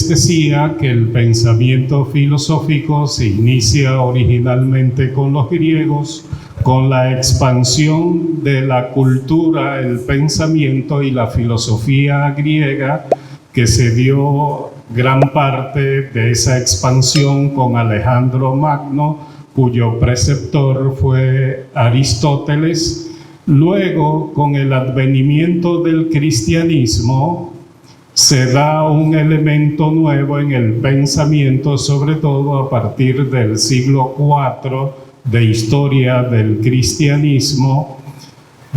les decía que el pensamiento filosófico se inicia originalmente con los griegos, con la expansión de la cultura, el pensamiento y la filosofía griega, que se dio gran parte de esa expansión con Alejandro Magno, cuyo preceptor fue Aristóteles. Luego, con el advenimiento del cristianismo, se da un elemento nuevo en el pensamiento, sobre todo a partir del siglo IV de historia del cristianismo,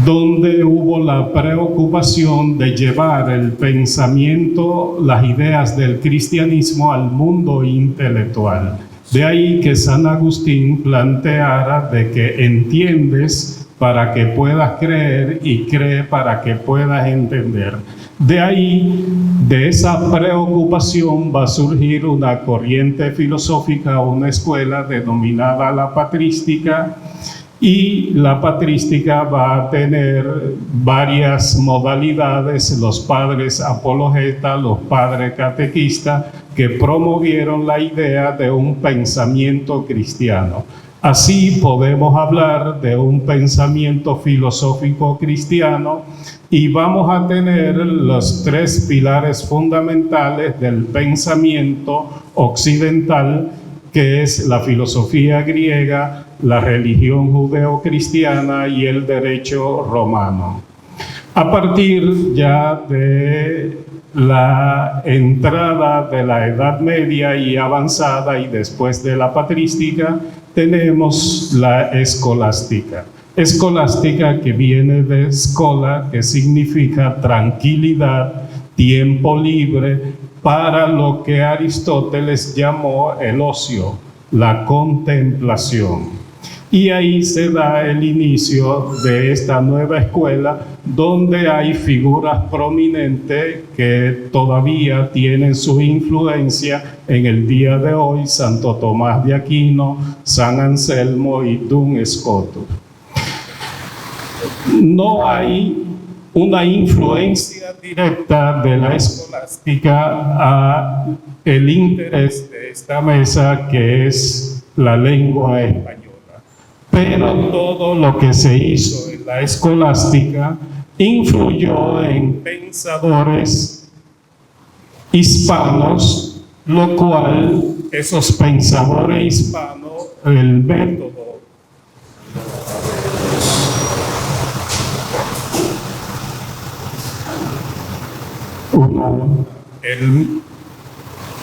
donde hubo la preocupación de llevar el pensamiento, las ideas del cristianismo al mundo intelectual. De ahí que San Agustín planteara de que entiendes para que puedas creer y cree para que puedas entender. De ahí, de esa preocupación va a surgir una corriente filosófica, una escuela denominada la patrística, y la patrística va a tener varias modalidades: los padres apologetas, los padres catequistas, que promovieron la idea de un pensamiento cristiano. Así podemos hablar de un pensamiento filosófico cristiano, y vamos a tener los tres pilares fundamentales del pensamiento occidental, que es la filosofía griega, la religión judeocristiana y el derecho romano. A partir ya de la entrada de la Edad Media y avanzada, y después de la patrística, tenemos la escolástica. Escolástica, que viene de scola, que significa tranquilidad, tiempo libre, para lo que Aristóteles llamó el ocio, la contemplación. Y ahí se da el inicio de esta nueva escuela, donde hay figuras prominentes que todavía tienen su influencia en el día de hoy: Santo Tomás de Aquino, San Anselmo y Duns Scotus. No hay una influencia directa de la escolástica a el interés de esta mesa, que es la lengua española. Pero todo lo que se hizo en la escolástica influyó en pensadores hispanos, lo cual esos pensadores hispanos, el método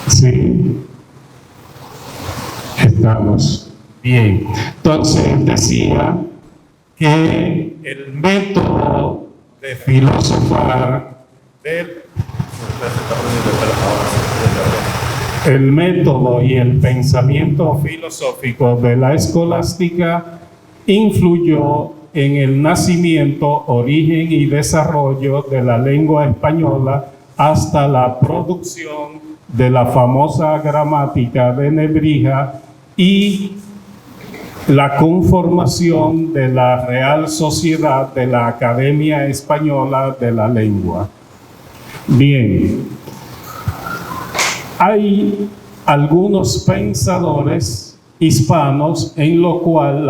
sí, estamos bien. Entonces decía que el método de filosofar, el método y el pensamiento filosófico de la escolástica influyó en el nacimiento, origen y desarrollo de la lengua española, hasta la producción de la famosa gramática de Nebrija y la conformación de la Real Sociedad de la Academia Española de la Lengua. Bien, hay algunos pensadores hispanos en lo cual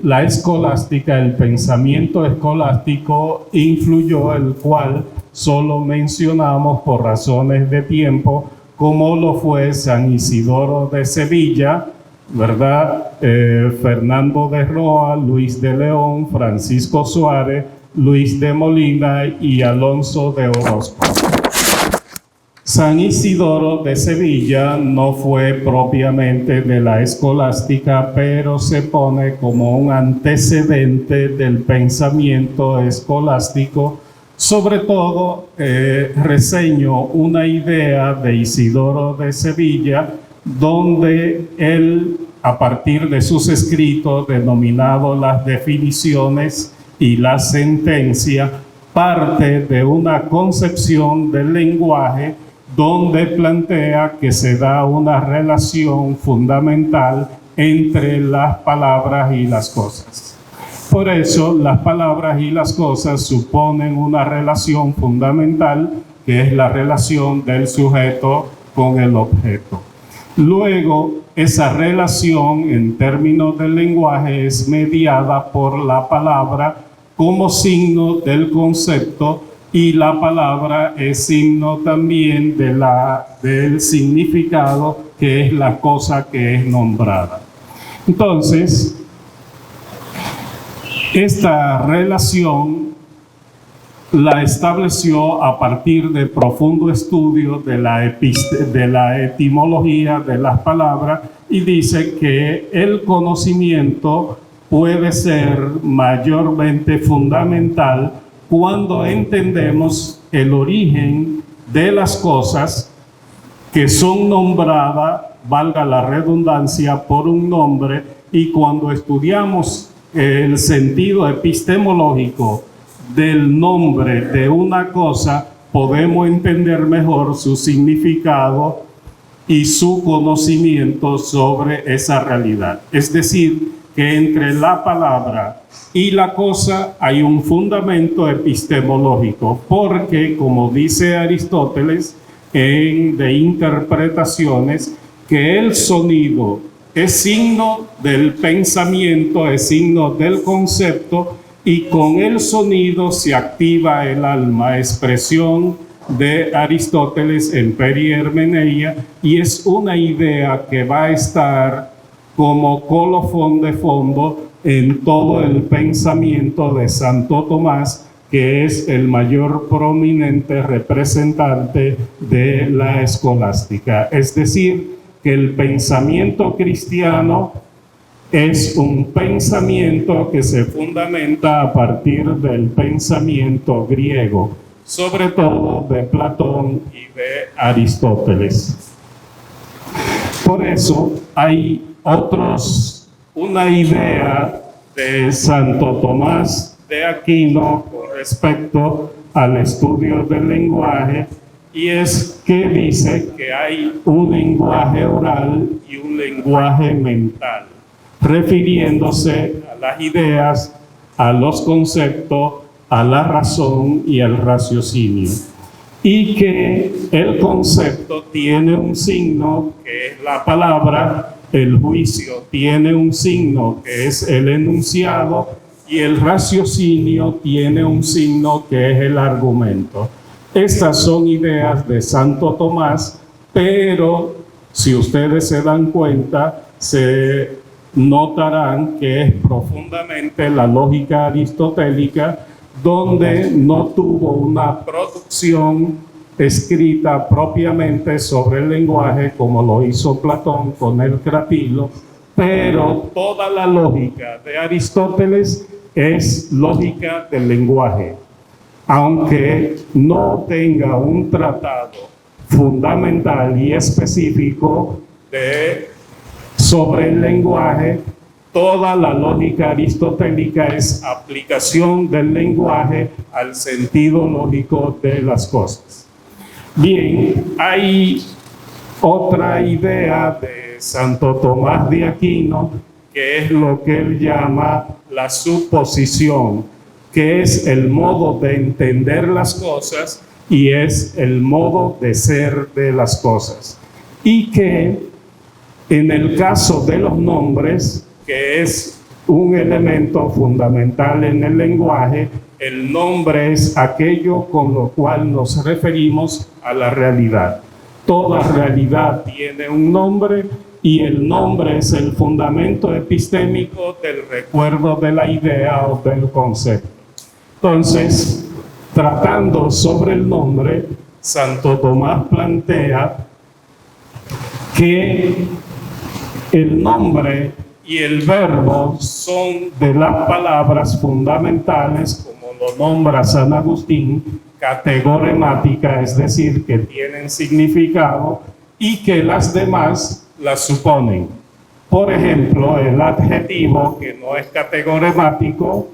la escolástica, el pensamiento escolástico influyó, el cual solo mencionamos por razones de tiempo, como lo fue San Isidoro de Sevilla, ¿verdad? Fernando de Roa, Luis de León, Francisco Suárez, Luis de Molina y Alonso de Orozco. San Isidoro de Sevilla no fue propiamente de la escolástica, pero se pone como un antecedente del pensamiento escolástico. Sobre todo, reseño una idea de Isidoro de Sevilla, donde él, a partir de sus escritos denominados Las Definiciones y la Sentencia, parte de una concepción del lenguaje donde plantea que se da una relación fundamental entre las palabras y las cosas. Por eso, las palabras y las cosas suponen una relación fundamental, que es la relación del sujeto con el objeto. Luego, esa relación en términos del lenguaje es mediada por la palabra como signo del concepto, y la palabra es signo también del significado, que es la cosa que es nombrada. Entonces, esta relación la estableció a partir de profundo estudio de la etimología de las palabras, y dice que el conocimiento puede ser mayormente fundamental cuando entendemos el origen de las cosas que son nombradas, valga la redundancia, por un nombre, y cuando estudiamos el sentido epistemológico del nombre de una cosa, podemos entender mejor su significado y su conocimiento sobre esa realidad. Es decir, que entre la palabra y la cosa hay un fundamento epistemológico, porque, como dice Aristóteles de Interpretaciones, que el sonido es signo del pensamiento, es signo del concepto, y con el sonido se activa el alma, expresión de Aristóteles en Perihermeneia, y es una idea que va a estar como colofón de fondo en todo el pensamiento de Santo Tomás, que es el mayor prominente representante de la escolástica. Es decir, que el pensamiento cristiano es un pensamiento que se fundamenta a partir del pensamiento griego, sobre todo de Platón y de Aristóteles. Por eso hay una idea de Santo Tomás de Aquino con respecto al estudio del lenguaje, y es que dice que hay un lenguaje oral y un lenguaje mental, refiriéndose a las ideas, a los conceptos, a la razón y al raciocinio. Y que el concepto tiene un signo, que es la palabra, el juicio tiene un signo, que es el enunciado, y el raciocinio tiene un signo, que es el argumento. Estas son ideas de Santo Tomás, pero si ustedes se dan cuenta, se notarán que es profundamente la lógica aristotélica, donde no tuvo una producción escrita propiamente sobre el lenguaje como lo hizo Platón con el Cratilo, pero toda la lógica de Aristóteles es lógica del lenguaje. Aunque no tenga un tratado fundamental y específico sobre el lenguaje, toda la lógica aristotélica es aplicación del lenguaje al sentido lógico de las cosas. Bien, hay otra idea de Santo Tomás de Aquino, que es lo que él llama la suposición, que es el modo de entender las cosas y es el modo de ser de las cosas. Y que en el caso de los nombres, que es un elemento fundamental en el lenguaje, el nombre es aquello con lo cual nos referimos a la realidad. Toda realidad tiene un nombre, y el nombre es el fundamento epistémico del recuerdo de la idea o del concepto. Entonces, tratando sobre el nombre, Santo Tomás plantea que el nombre y el verbo son de las palabras fundamentales, como lo nombra San Agustín, categoremática, es decir, que tienen significado y que las demás las suponen. Por ejemplo, el adjetivo, que no es categoremático,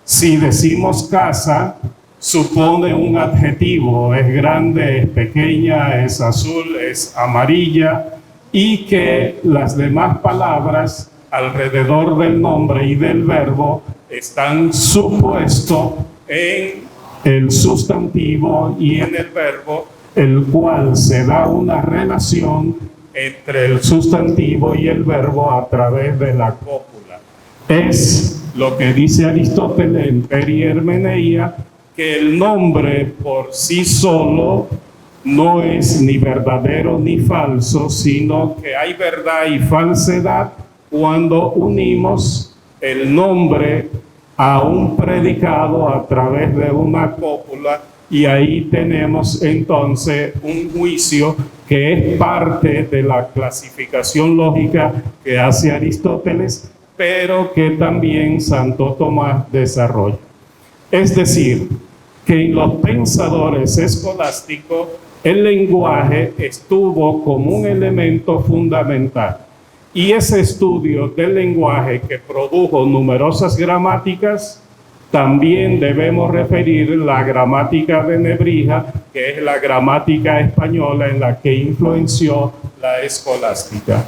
si decimos casa, supone un adjetivo, es grande, es pequeña, es azul, es amarilla, y que las demás palabras alrededor del nombre y del verbo están supuestos en el sustantivo y en el verbo, el cual se da una relación entre el sustantivo y el verbo a través de la cópula. Es lo que dice Aristóteles en Perihermeneia, que el nombre por sí solo no es ni verdadero ni falso, sino que hay verdad y falsedad cuando unimos el nombre a un predicado a través de una cópula, y ahí tenemos entonces un juicio que es parte de la clasificación lógica que hace Aristóteles, pero que también Santo Tomás desarrolla. Es decir, que en los pensadores escolásticos el lenguaje estuvo como un elemento fundamental. Y ese estudio del lenguaje, que produjo numerosas gramáticas, también debemos referir la gramática de Nebrija, que es la gramática española en la que influenció la escolástica.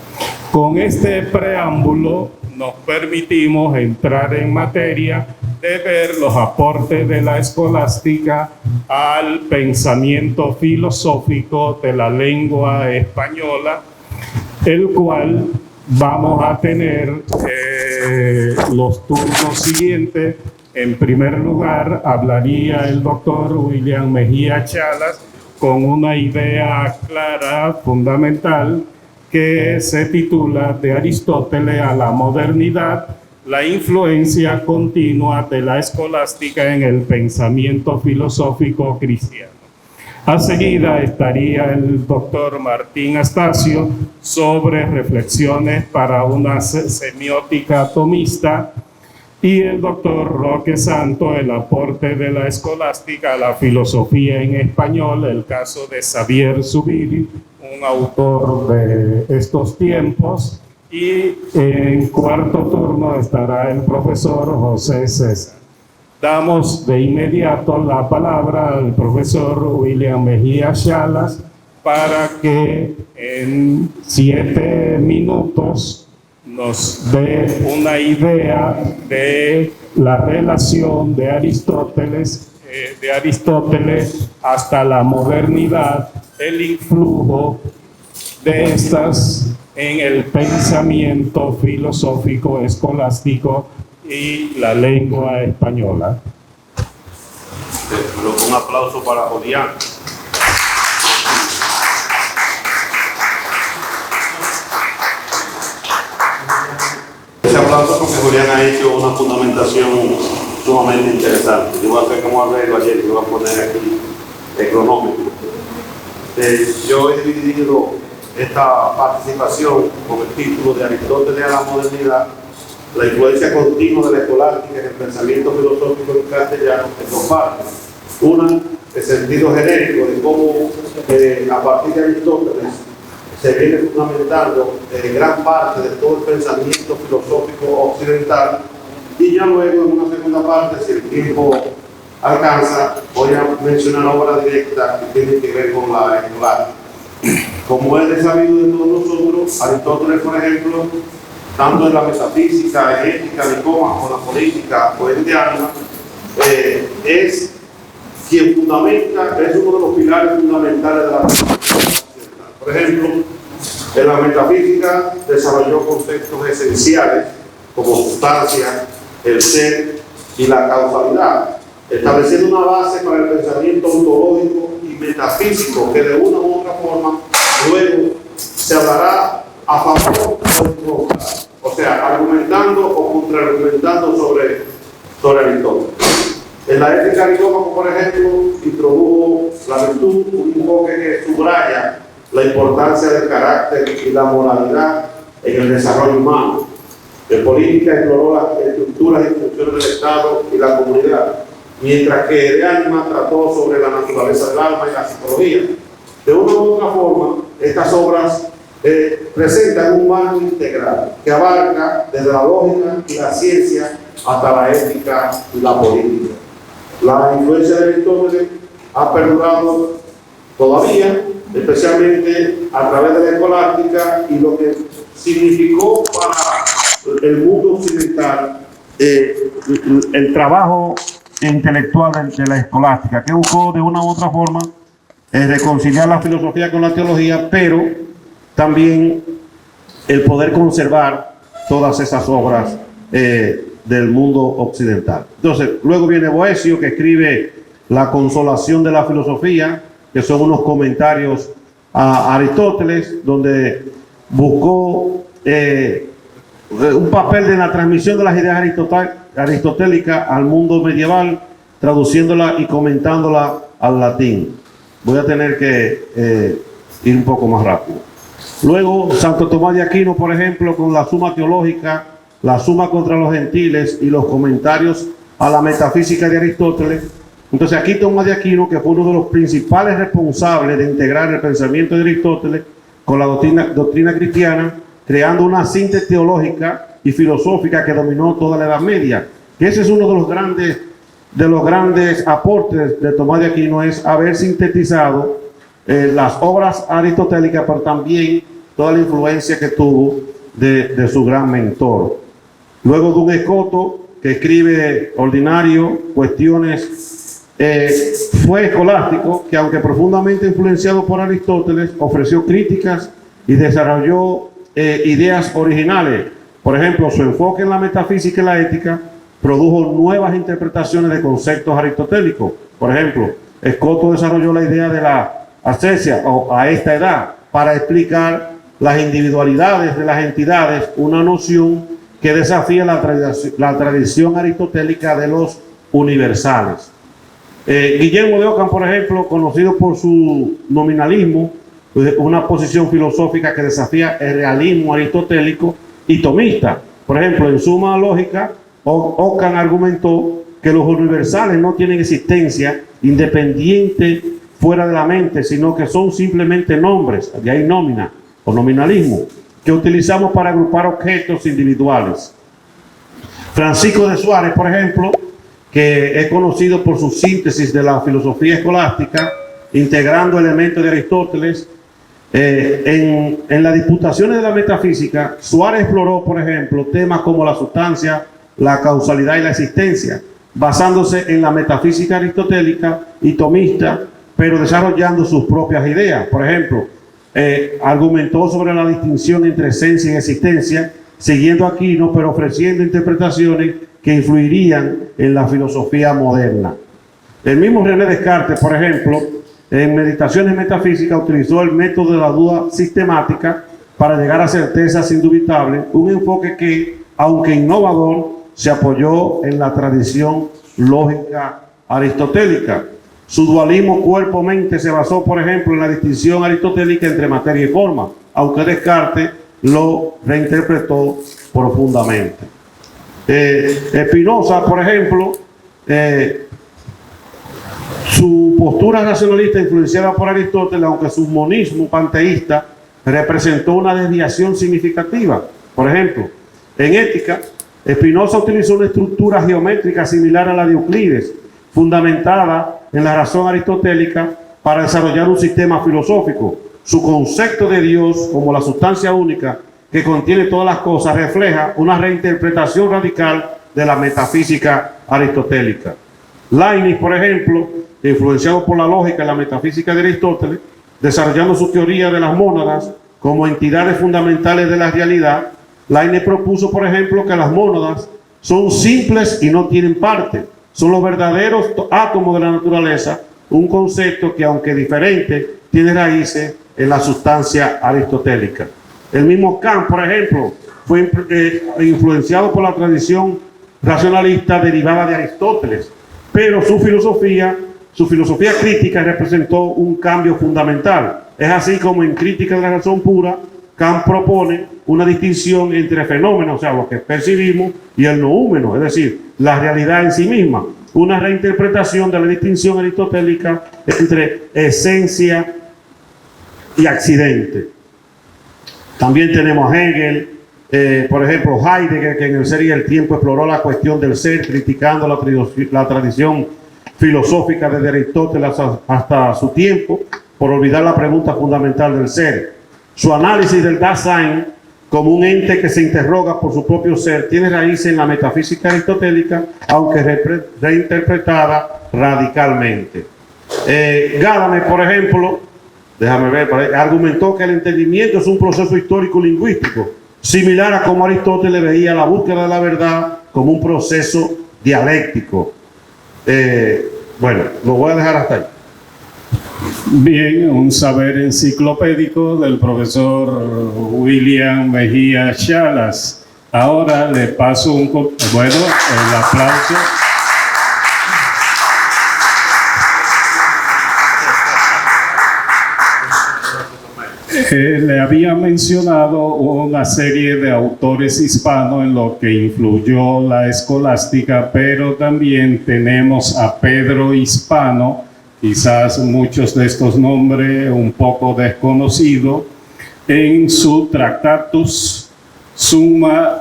Con este preámbulo nos permitimos entrar en materia de ver los aportes de la escolástica al pensamiento filosófico de la lengua española, el cual vamos a tener los turnos siguientes. En primer lugar, hablaría el doctor William Mejía Chalas con una idea clara, fundamental, que se titula De Aristóteles a la modernidad, la influencia continua de la escolástica en el pensamiento filosófico cristiano. A seguida estaría el doctor Martín Astacio sobre reflexiones para una semiótica atomista, y el doctor Roque Santo, el aporte de la escolástica a la filosofía en español, el caso de Xavier Zubiri, un autor de estos tiempos. Y en cuarto turno estará el profesor José César. Damos de inmediato la palabra al profesor William Mejía Chalas para que en 7 minutos nos dé una idea de la relación de Aristóteles hasta la modernidad, el influjo de estas en el pensamiento filosófico escolástico y la lengua española. Un aplauso para Julián. Ese aplauso porque Julián ha hecho una fundamentación sumamente interesante. Yo voy a hacer como arreglo ayer, yo voy a poner aquí el cronómetro. Yo he dividido esta participación con el título de Aristóteles a la modernidad, la influencia continua de la escolástica en el pensamiento filosófico en castellano, en 2 partes. Una, el sentido genérico de cómo a partir de Aristóteles se viene fundamentando gran parte de todo el pensamiento filosófico occidental, y ya luego en una segunda parte, si el tiempo alcanza, voy a mencionar obras directas que tienen que ver con la escolástica. Como es de sabido de todos nosotros, Aristóteles, por ejemplo, tanto en la metafísica, en ética, Nicoma, o la política, o en diálogo, es quien fundamenta, es uno de los pilares fundamentales de la filosofía occidental. Por ejemplo, en la metafísica desarrolló conceptos esenciales como sustancia, el ser y la causalidad, estableciendo una base para el pensamiento ontológico y metafísico que de una u otra forma luego se hablará a favor o en contra, o sea, argumentando o contraargumentando sobre Aristóteles. En la ética nicómaco, por ejemplo, introdujo la virtud, un enfoque que subraya la importancia del carácter y la moralidad en el desarrollo humano. En política exploró las estructuras y funciones del Estado y la comunidad, mientras que de ánima trató sobre la naturaleza del alma y la psicología. De una u otra forma, estas obras presentan un marco integral que abarca desde la lógica y la ciencia hasta la ética y la política. La influencia de Aristóteles ha perdurado todavía, especialmente a través de la escolástica y lo que significó para el mundo occidental el trabajo intelectual de la escolástica, que buscó de una u otra forma reconciliar la filosofía con la teología, pero también el poder conservar todas esas obras del mundo occidental. Entonces, luego viene Boecio, que escribe La consolación de la filosofía, que son unos comentarios a Aristóteles, donde buscó un papel de la transmisión de las ideas aristotélicas al mundo medieval, traduciéndola y comentándola al latín. Voy a tener que ir un poco más rápido. Luego, Santo Tomás de Aquino, por ejemplo, con la Suma Teológica, la Suma contra los Gentiles y los comentarios a la metafísica de Aristóteles. Entonces, aquí Tomás de Aquino, que fue uno de los principales responsables de integrar el pensamiento de Aristóteles con la doctrina cristiana, creando una síntesis teológica y filosófica que dominó toda la Edad Media. Que ese es uno de los grandes aportes de Tomás de Aquino, es haber sintetizado las obras aristotélicas, pero también toda la influencia que tuvo de su gran mentor. Luego Duns Scoto, que escribe Ordinario, Cuestiones, fue escolástico, que aunque profundamente influenciado por Aristóteles, ofreció críticas y desarrolló ideas originales. Por ejemplo, su enfoque en la metafísica y la ética produjo nuevas interpretaciones de conceptos aristotélicos. Por ejemplo, Scoto desarrolló la idea de la ascesia o a esta edad para explicar las individualidades de las entidades, una noción que desafía la tradición aristotélica de los universales. Guillermo de Ockham, por ejemplo, conocido por su nominalismo, una posición filosófica que desafía el realismo aristotélico y tomista. Por ejemplo, en Suma Lógica, Ockham argumentó que los universales no tienen existencia independiente fuera de la mente, sino que son simplemente nombres, de ahí nómina o nominalismo, que utilizamos para agrupar objetos individuales. Francisco de Suárez, por ejemplo, que es conocido por su síntesis de la filosofía escolástica, integrando elementos de Aristóteles. En las disputaciones de la metafísica, Suárez exploró, por ejemplo, temas como la sustancia, la causalidad y la existencia, basándose en la metafísica aristotélica y tomista, pero desarrollando sus propias ideas. Por ejemplo, argumentó sobre la distinción entre esencia y existencia, siguiendo a Aquino, pero ofreciendo interpretaciones que influirían en la filosofía moderna. El mismo René Descartes, por ejemplo, en Meditaciones Metafísicas, utilizó el método de la duda sistemática para llegar a certezas indubitables, un enfoque que, aunque innovador, se apoyó en la tradición lógica aristotélica. Su dualismo cuerpo-mente se basó, por ejemplo, en la distinción aristotélica entre materia y forma, aunque Descartes lo reinterpretó profundamente. Spinoza, por ejemplo, su postura racionalista influenciada por Aristóteles, aunque su monismo panteísta representó una desviación significativa. Por ejemplo, en Ética, Spinoza utilizó una estructura geométrica similar a la de Euclides, fundamentada en la razón aristotélica, para desarrollar un sistema filosófico. Su concepto de Dios como la sustancia única que contiene todas las cosas refleja una reinterpretación radical de la metafísica aristotélica. Leibniz, por ejemplo, influenciado por la lógica y la metafísica de Aristóteles, desarrollando su teoría de las mónadas como entidades fundamentales de la realidad, Leibniz propuso, por ejemplo, que las mónadas son simples y no tienen parte, son los verdaderos átomos de la naturaleza, un concepto que, aunque diferente, tiene raíces en la sustancia aristotélica. El mismo Kant, por ejemplo, fue influenciado por la tradición racionalista derivada de Aristóteles, pero su filosofía crítica representó un cambio fundamental. Es así como en Crítica de la Razón Pura, Kant propone una distinción entre fenómenos, o sea, lo que percibimos, y el noúmeno, es decir, la realidad en sí misma. Una reinterpretación de la distinción aristotélica entre esencia y accidente. También tenemos a Hegel, por ejemplo, Heidegger, que en el Ser y el Tiempo exploró la cuestión del ser, criticando la tradición filosófica desde Aristóteles hasta su tiempo, por olvidar la pregunta fundamental del ser. Su análisis del Dasein como un ente que se interroga por su propio ser tiene raíces en la metafísica aristotélica, aunque reinterpretada radicalmente. Gadamer, por ejemplo, déjame ver, argumentó que el entendimiento es un proceso histórico-lingüístico, similar a como Aristóteles veía la búsqueda de la verdad como un proceso dialéctico. Bueno, lo voy a dejar hasta ahí. Bien, un saber enciclopédico del profesor William Mejía Chalas. Ahora le paso el aplauso. Le había mencionado una serie de autores hispanos en lo que influyó la escolástica, pero también tenemos a Pedro Hispano, quizás muchos de estos nombres un poco desconocidos, en su Tractatus Summa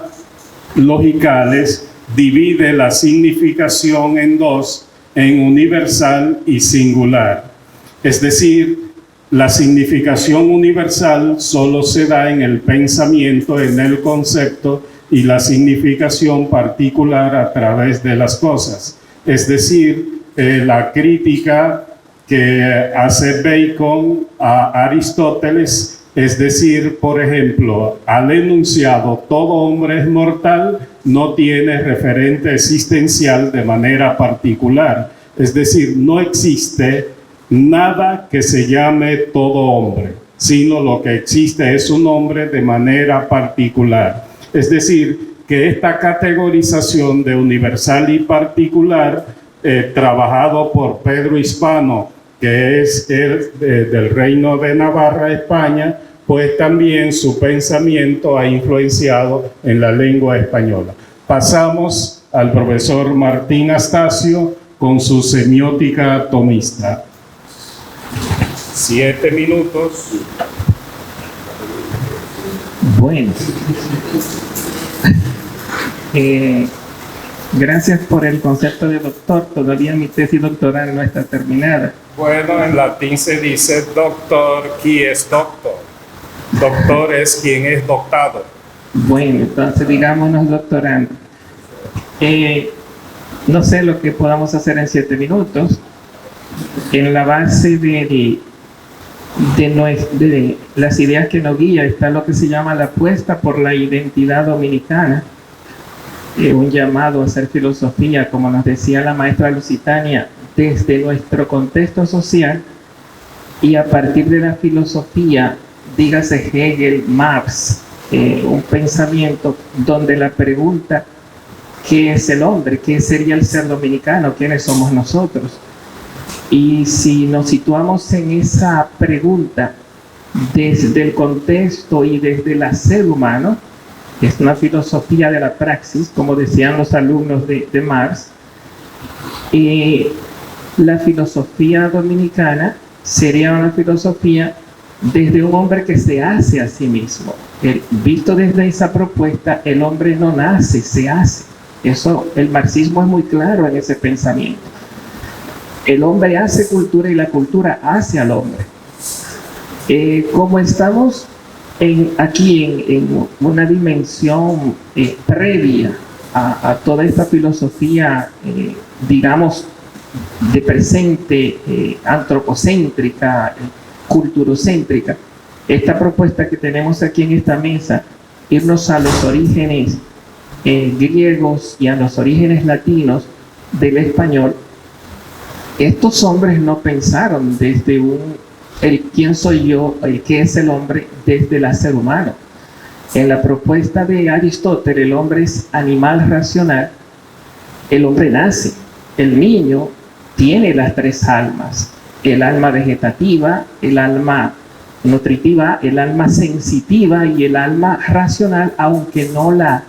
Logicales divide la significación en dos, en universal y singular. Es decir, la significación universal solo se da en el pensamiento, en el concepto, y la significación particular a través de las cosas. Es decir, la crítica que hace Bacon a Aristóteles, es decir, por ejemplo, al enunciado todo hombre es mortal, no tiene referente existencial de manera particular. Es decir, no existe nada que se llame todo hombre, sino lo que existe es un hombre de manera particular. Es decir, que esta categorización de universal y particular, trabajado por Pedro Hispano, que es del Reino de Navarra, España, pues también su pensamiento ha influenciado en la lengua española. Pasamos al profesor Martín Astacio con su semiótica atomista. 7 minutos. Bueno. Gracias por el concepto de doctor. Todavía mi tesis doctoral no está terminada. Bueno, en latín se dice doctor, qui es doctor. Doctor es quien es doctado. Bueno, entonces digámonos doctorando. No sé lo que podamos hacer en 7 minutos. En la base de las ideas que nos guía está lo que se llama la apuesta por la identidad dominicana, un llamado a hacer filosofía, como nos decía la maestra Lusitania, desde nuestro contexto social, y a partir de la filosofía, dígase Hegel, Marx, un pensamiento donde la pregunta ¿qué es el hombre? ¿Qué sería el ser dominicano? ¿Quiénes somos nosotros? Y si nos situamos en esa pregunta desde el contexto y desde el ser humano, es una filosofía de la praxis, como decían los alumnos de Marx, la filosofía dominicana sería una filosofía desde un hombre que se hace a sí mismo. Visto desde esa propuesta, el hombre no nace, se hace. Eso, el marxismo es muy claro en ese pensamiento. El hombre hace cultura y la cultura hace al hombre. Como estamos aquí en una dimensión previa a toda esta filosofía, digamos, de presente, antropocéntrica, culturocéntrica, esta propuesta que tenemos aquí en esta mesa, irnos a los orígenes griegos y a los orígenes latinos del español, estos hombres no pensaron desde el quién soy yo, el qué es el hombre, desde el ser humano. En la propuesta de Aristóteles, el hombre es animal racional, el hombre nace, el niño tiene las 3 almas, el alma vegetativa, el alma nutritiva, el alma sensitiva y el alma racional, aunque no la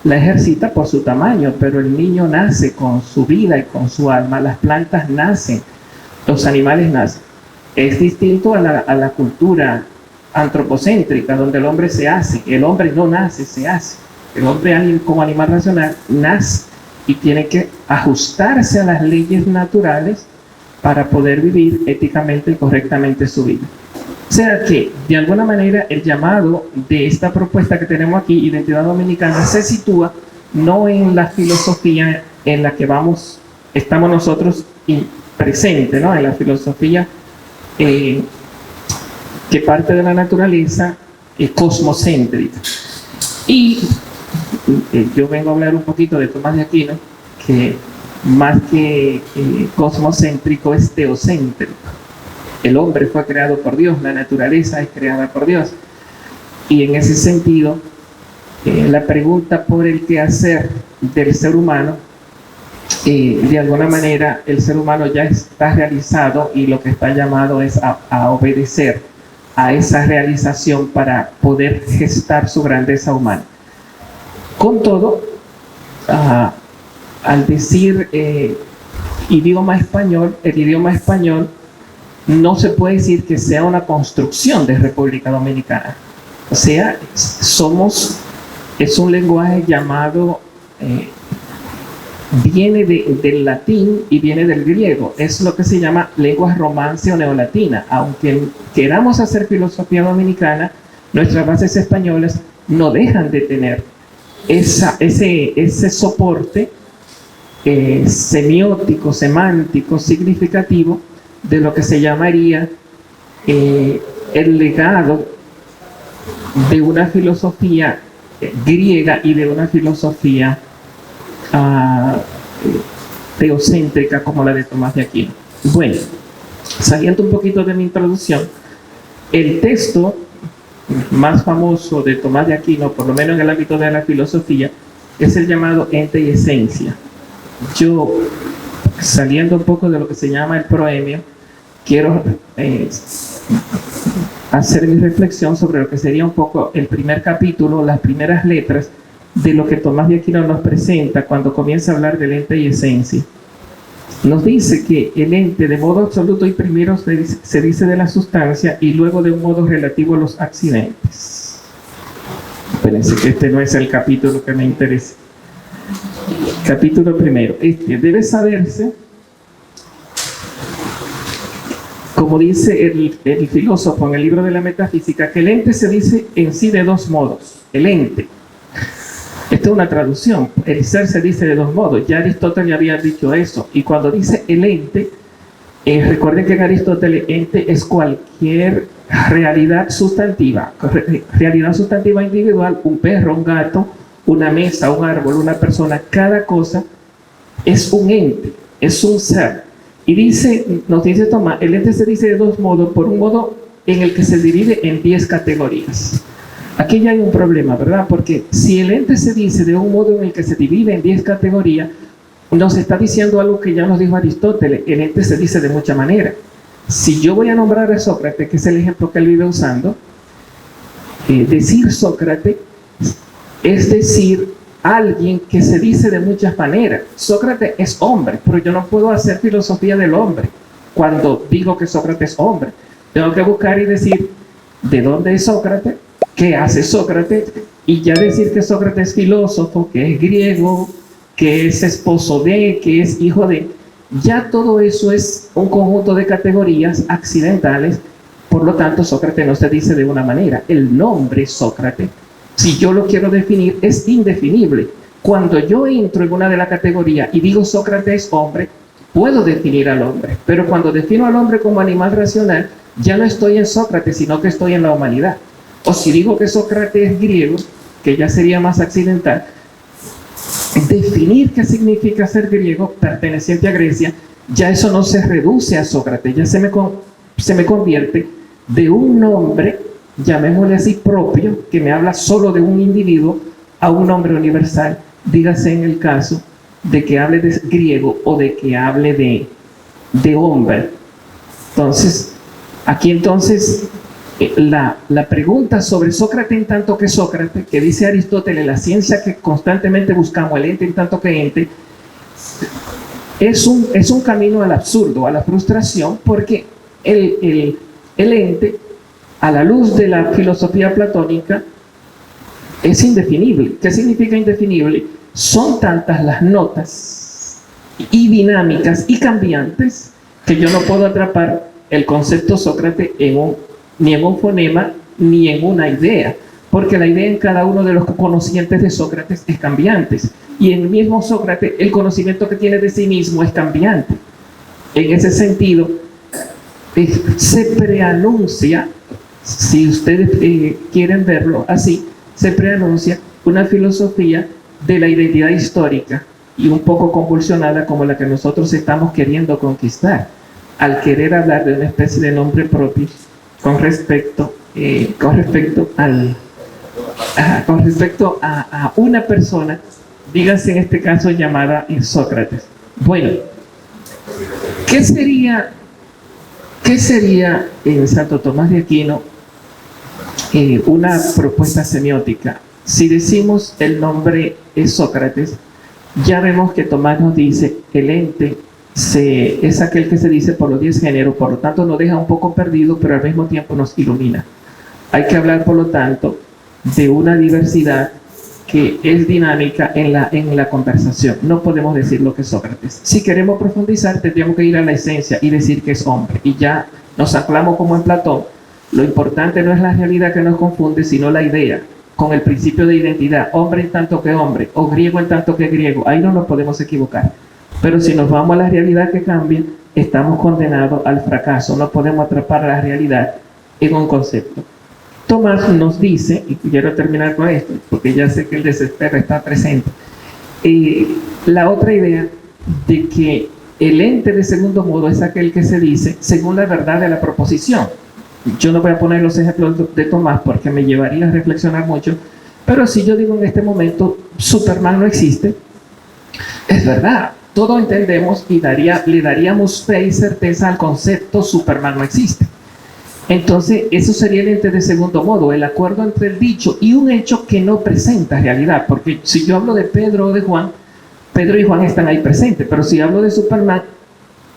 ejercita por su tamaño, pero el niño nace con su vida y con su alma. Las plantas nacen, los animales nacen. Es distinto a la cultura antropocéntrica, donde el hombre se hace. El hombre no nace, se hace. El hombre como animal racional nace y tiene que ajustarse a las leyes naturales para poder vivir éticamente y correctamente su vida. O sea que, de alguna manera, el llamado de esta propuesta que tenemos aquí, Identidad Dominicana, se sitúa no en la filosofía en la que estamos nosotros presente, ¿no? En la filosofía que parte de la naturaleza cosmocéntrica. Y yo vengo a hablar un poquito de Tomás de Aquino, que más que cosmocéntrico es teocéntrico. El hombre fue creado por Dios, la naturaleza es creada por Dios. Y en ese sentido, la pregunta por el quehacer del ser humano, de alguna manera el ser humano ya está realizado y lo que está llamado es a obedecer a esa realización para poder gestar su grandeza humana. Con todo, al decir idioma español, el idioma español no se puede decir que sea una construcción de República Dominicana. O sea, es un lenguaje llamado, viene del latín y viene del griego. Es lo que se llama lengua romance o neolatina. Aunque queramos hacer filosofía dominicana, nuestras bases españolas no dejan de tener ese soporte semiótico, semántico, significativo de lo que se llamaría el legado de una filosofía griega y de una filosofía teocéntrica como la de Tomás de Aquino. Bueno, saliendo un poquito de mi introducción, el texto más famoso de Tomás de Aquino, por lo menos en el ámbito de la filosofía, es el llamado Ente y Esencia. Yo, saliendo un poco de lo que se llama el proemio, quiero hacer mi reflexión sobre lo que sería un poco el primer capítulo, las primeras letras de lo que Tomás de Aquino nos presenta cuando comienza a hablar del ente y esencia. Nos dice que el ente de modo absoluto y primero se dice de la sustancia y luego de un modo relativo a los accidentes. Espérense que este no es el capítulo que me interesa. Capítulo primero. Debe saberse, como dice el filósofo en el libro de la metafísica, que el ente se dice en sí de dos modos. El ente. Esta es una traducción. El ser se dice de dos modos. Ya Aristóteles había dicho eso. Y cuando dice el ente, recuerden que en Aristóteles ente es cualquier realidad sustantiva. Realidad sustantiva individual, un perro, un gato, una mesa, un árbol, una persona. Cada cosa es un ente, es un ser. Y nos dice Tomás, el ente se dice de dos modos. Por un modo en el que se divide en 10 categorías. Aquí ya hay un problema, ¿verdad? Porque si el ente se dice de un modo en el que se divide en 10 categorías, nos está diciendo algo que ya nos dijo Aristóteles. El ente se dice de muchas maneras. Si yo voy a nombrar a Sócrates, que es el ejemplo que él vive usando, decir Sócrates es decir alguien que se dice de muchas maneras. Sócrates es hombre, pero yo no puedo hacer filosofía del hombre cuando digo que Sócrates es hombre. Tengo que buscar y decir de dónde es Sócrates, qué hace Sócrates, y ya decir que Sócrates es filósofo, que es griego, que es esposo de, que es hijo de. Ya todo eso es un conjunto de categorías accidentales. Por lo tanto, Sócrates no se dice de una manera. El nombre Sócrates, si yo lo quiero definir, es indefinible. Cuando yo entro en una de las categorías y digo Sócrates es hombre, puedo definir al hombre. Pero cuando defino al hombre como animal racional, ya no estoy en Sócrates, sino que estoy en la humanidad. O si digo que Sócrates es griego, que ya sería más accidental, definir qué significa ser griego, perteneciente a Grecia, ya eso no se reduce a Sócrates, ya se me convierte de un nombre, llamémosle así, propio, que me habla solo de un individuo, a un nombre universal, dígase en el caso de que hable de griego o de que hable de hombre. Entonces, aquí la pregunta sobre Sócrates en tanto que Sócrates, que dice Aristóteles, la ciencia que constantemente buscamos, el ente en tanto que ente, es un camino al absurdo, a la frustración, porque el ente, a la luz de la filosofía platónica, es indefinible. ¿Qué significa indefinible? Son tantas las notas y dinámicas y cambiantes que yo no puedo atrapar el concepto Sócrates ni en un fonema ni en una idea, porque la idea en cada uno de los conocientes de Sócrates es cambiante, y en el mismo Sócrates el conocimiento que tiene de sí mismo es cambiante. En ese sentido, se preanuncia, si ustedes quieren verlo así, se preanuncia una filosofía de la identidad histórica y un poco convulsionada como la que nosotros estamos queriendo conquistar, al querer hablar de una especie de nombre propio con respecto a una persona, dígase en este caso llamada Sócrates. Bueno, ¿qué sería en Santo Tomás de Aquino una propuesta semiótica? Si decimos el nombre es Sócrates, ya vemos que Tomás nos dice el ente es aquel que se dice por los 10 géneros, por lo tanto nos deja un poco perdido, pero al mismo tiempo nos ilumina. Hay que hablar, por lo tanto, de una diversidad que es dinámica en la conversación. No podemos decir lo que es Sócrates. Si queremos profundizar, tendríamos que ir a la esencia y decir que es hombre. Y ya nos anclamos como en Platón. Lo importante no es la realidad que nos confunde, sino la idea, con el principio de identidad, hombre en tanto que hombre, o griego en tanto que griego. Ahí no nos podemos equivocar. Pero si nos vamos a la realidad que cambia, estamos condenados al fracaso. No podemos atrapar a la realidad en un concepto. Tomás nos dice, y quiero terminar con esto, porque ya sé que el desespero está presente, la otra idea de que el ente de segundo modo es aquel que se dice según la verdad de la proposición. Yo no voy a poner los ejemplos de Tomás porque me llevaría a reflexionar mucho, pero si yo digo en este momento Superman no existe, es verdad. Todos entendemos y le daríamos fe y certeza al concepto Superman no existe. Entonces, eso sería el ente de segundo modo, el acuerdo entre el dicho y un hecho que no presenta realidad. Porque si yo hablo de Pedro o de Juan, Pedro y Juan están ahí presentes. Pero si hablo de Superman,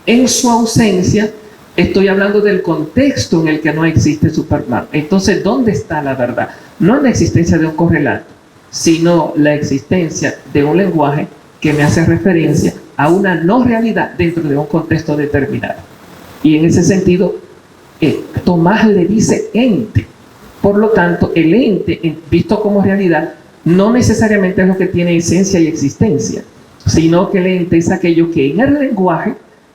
en su ausencia, estoy hablando del contexto en el que no existe Superman. Entonces, ¿dónde está la verdad? No en la existencia de un correlato, sino la existencia de un lenguaje que me hace referencia a una no realidad dentro de un contexto determinado. Y en ese sentido, Tomás le dice ente. Por lo tanto, el ente, visto como realidad, no necesariamente es lo que tiene esencia y existencia, sino que el ente es aquello que en el lenguaje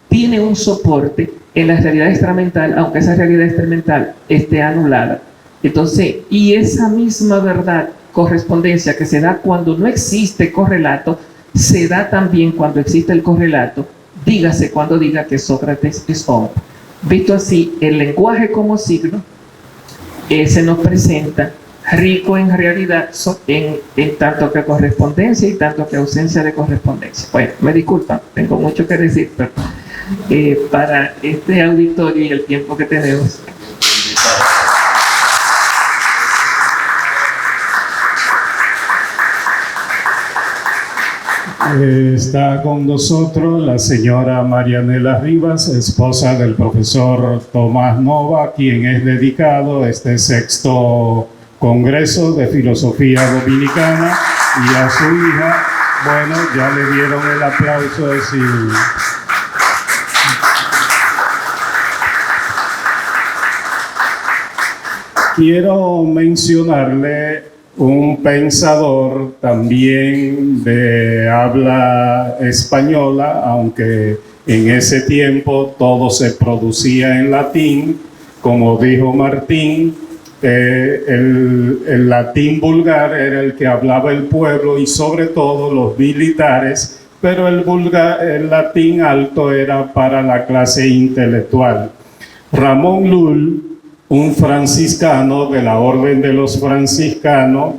tiene un soporte en la realidad extramental, aunque esa realidad extramental esté anulada. Entonces, y esa misma verdad, correspondencia que se da cuando no existe correlato, se da también cuando existe el correlato, dígase cuando diga que Sócrates es hombre. Visto así, el lenguaje como signo se nos presenta rico en realidad en tanto que correspondencia y tanto que ausencia de correspondencia. Bueno, me disculpan, tengo mucho que decir, pero para este auditorio y el tiempo que tenemos. Está con nosotros la señora Marianela Rivas, esposa del profesor Tomás Nova, quien es dedicado este 6º Congreso de Filosofía Dominicana, y a su hija, bueno, ya le dieron el aplauso de sí. Quiero mencionarle un pensador también de habla española, aunque en ese tiempo todo se producía en latín, como dijo Martín, el latín vulgar era el que hablaba el pueblo y sobre todo los militares, pero el latín alto era para la clase intelectual. Ramón Llull, un franciscano de la Orden de los Franciscanos,